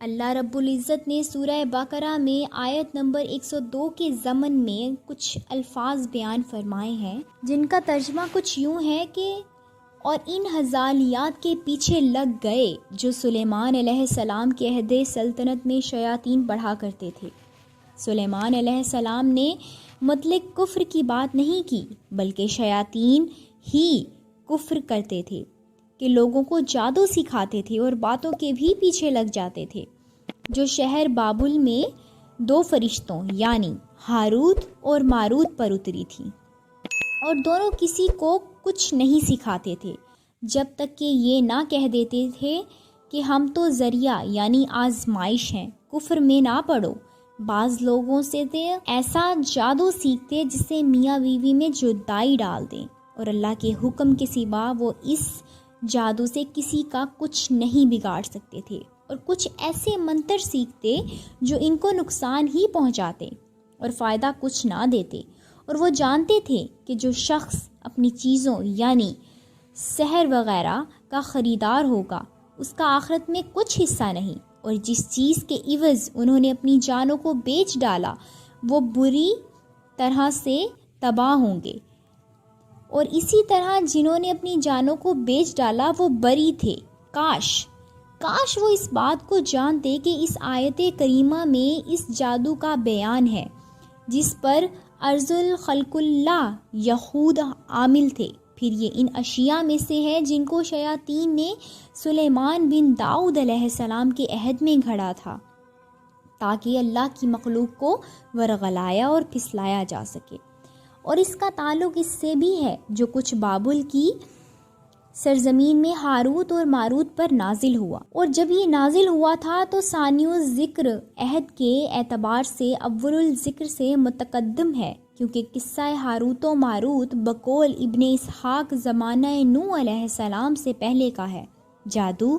اللہ رب العزت نے سورہ بقرہ میں آیت نمبر 102 کے ضمن میں کچھ الفاظ بیان فرمائے ہیں جن کا ترجمہ کچھ یوں ہے کہ اور ان ہزالیات کے پیچھے لگ گئے جو سلیمان علیہ السلام کے عہد سلطنت میں شیاطین پڑھا کرتے تھے۔ سلیمان علیہ السلام نے مطلق کفر کی بات نہیں کی بلکہ شیاطین ہی کفر کرتے تھے کہ لوگوں کو جادو سکھاتے تھے اور باتوں کے بھی پیچھے لگ جاتے تھے، جو شہر بابل میں 2 فرشتوں یعنی ہاروت اور ماروت پر اتری تھی، اور دونوں کسی کو کچھ نہیں سکھاتے تھے جب تک کہ یہ نہ کہہ دیتے تھے کہ ہم تو ذریعہ یعنی آزمائش ہیں، کفر میں نہ پڑو۔ بعض لوگوں سے ایسا جادو سیکھتے جس سے میاں بیوی میں جدائی ڈال دیں، اور اللہ کے حکم کے سوا وہ اس جادو سے کسی کا کچھ نہیں بگاڑ سکتے تھے، اور کچھ ایسے منتر سیکھتے جو ان کو نقصان ہی پہنچاتے اور فائدہ کچھ نہ دیتے، اور وہ جانتے تھے کہ جو شخص اپنی چیزوں یعنی سحر وغیرہ کا خریدار ہوگا اس کا آخرت میں کچھ حصہ نہیں، اور جس چیز کے عوض انہوں نے اپنی جانوں کو بیچ ڈالا وہ بری طرح سے تباہ ہوں گے، اور اسی طرح جنہوں نے اپنی جانوں کو بیچ ڈالا وہ بری تھے۔ کاش وہ اس بات کو جانتے کہ اس آیت کریمہ میں اس جادو کا بیان ہے جس پر ارض الخلق اللہ یہود عامل تھے۔ پھر یہ ان اشیاء میں سے ہے جن کو شیاطین نے سلیمان بن داؤد علیہ السلام کے عہد میں گھڑا تھا تاکہ اللہ کی مخلوق کو ورغلایا اور پھسلایا جا سکے، اور اس کا تعلق اس سے بھی ہے جو کچھ بابل کی سرزمین میں ہاروت اور ماروت پر نازل ہوا، اور جب یہ نازل ہوا تھا تو ثانی الذکر عہد کے اعتبار سے اول الذکر سے متقدم ہے، کیونکہ قصہ ہاروت و ماروت بقول ابن اسحاق زمانہ نوح علیہ السلام سے پہلے کا ہے۔ جادو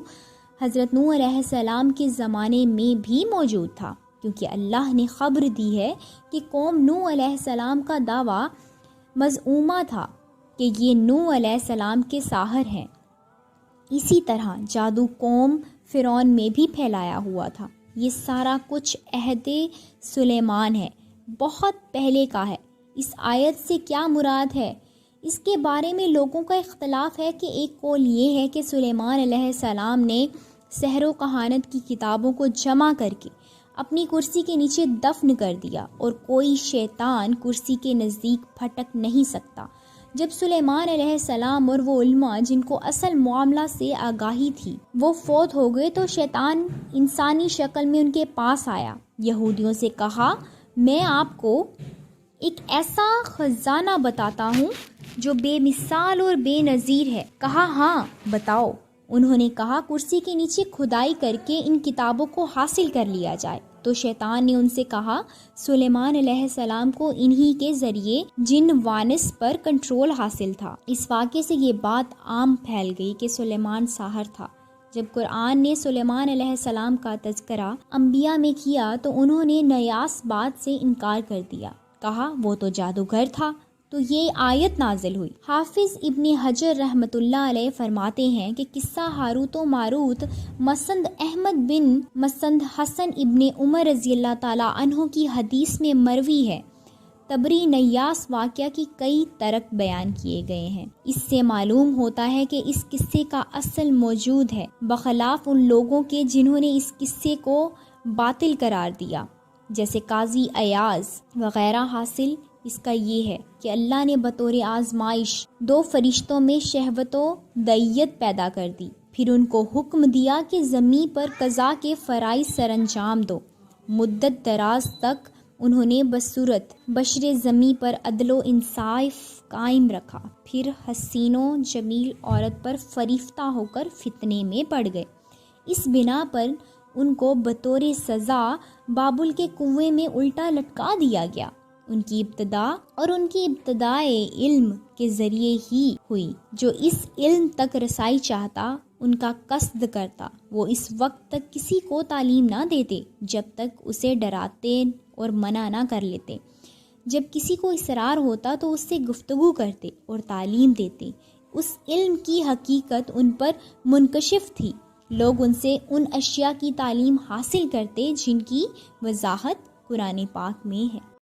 حضرت نوح علیہ السلام کے زمانے میں بھی موجود تھا، کیونکہ اللہ نے خبر دی ہے کہ قوم نوح علیہ السلام کا دعویٰ مذمومہ تھا کہ یہ نوح علیہ السلام کے ساحر ہیں۔ اسی طرح جادو قوم فرعون میں بھی پھیلایا ہوا تھا۔ یہ سارا کچھ عہد سلیمان ہے، بہت پہلے کا ہے۔ اس آیت سے کیا مراد ہے؟ اس کے بارے میں لوگوں کا اختلاف ہے کہ ایک قول یہ ہے کہ سلیمان علیہ السلام نے سحر و کہانت کی کتابوں کو جمع کر کے اپنی کرسی کے نیچے دفن کر دیا، اور کوئی شیطان کرسی کے نزدیک پھٹک نہیں سکتا۔ جب سلیمان علیہ السلام اور وہ علماء جن کو اصل معاملہ سے آگاہی تھی وہ فوت ہو گئے تو شیطان انسانی شکل میں ان کے پاس آیا۔ یہودیوں سے کہا، میں آپ کو ایک ایسا خزانہ بتاتا ہوں جو بے مثال اور بے نظیر ہے۔ کہا، ہاں بتاؤ۔ انہوں نے کہا، کرسی کے نیچے کھدائی کر کے ان کتابوں کو حاصل کر لیا جائے۔ تو شیطان نے ان سے کہا، سلیمان علیہ السلام کو انہی کے ذریعے جن وانس پر کنٹرول حاصل تھا۔ اس واقعے سے یہ بات عام پھیل گئی کہ سلیمان ساحر تھا۔ جب قرآن نے سلیمان علیہ السلام کا تذکرہ انبیاء میں کیا تو انہوں نے نیاس بات سے انکار کر دیا، کہا وہ تو جادوگر تھا۔ تو یہ آیت نازل ہوئی۔ حافظ ابن حجر رحمۃ اللہ علیہ فرماتے ہیں کہ قصہ ہاروت و ماروت مسند احمد بن مسند حسن ابن عمر رضی اللہ تعالیٰ عنہ کی حدیث میں مروی ہے۔ تبری نیاس واقعہ کی کئی طرق بیان کیے گئے ہیں۔ اس سے معلوم ہوتا ہے کہ اس قصے کا اصل موجود ہے، بخلاف ان لوگوں کے جنہوں نے اس قصے کو باطل قرار دیا، جیسے قاضی ایاز وغیرہ۔ حاصل اس کا یہ ہے کہ اللہ نے بطور آزمائش 2 فرشتوں میں شہوت و دیت پیدا کر دی، پھر ان کو حکم دیا کہ زمین پر قضاء کے فرائض سر انجام دو۔ مدت دراز تک انہوں نے بصورت بشر زمین پر عدل و انصاف قائم رکھا، پھر حسین و جمیل عورت پر فریفتہ ہو کر فتنے میں پڑ گئے۔ اس بنا پر ان کو بطور سزا بابل کے کنویں میں الٹا لٹکا دیا گیا۔ ان کی ابتدائے علم کے ذریعے ہی ہوئی۔ جو اس علم تک رسائی چاہتا ان کا قصد کرتا، وہ اس وقت تک کسی کو تعلیم نہ دیتے جب تک اسے ڈراتے اور منع نہ کر لیتے۔ جب کسی کو اصرار ہوتا تو اس سے گفتگو کرتے اور تعلیم دیتے۔ اس علم کی حقیقت ان پر منکشف تھی لوگ ان سے ان اشیاء کی تعلیم حاصل کرتے جن کی وضاحت قرآن پاک میں ہے۔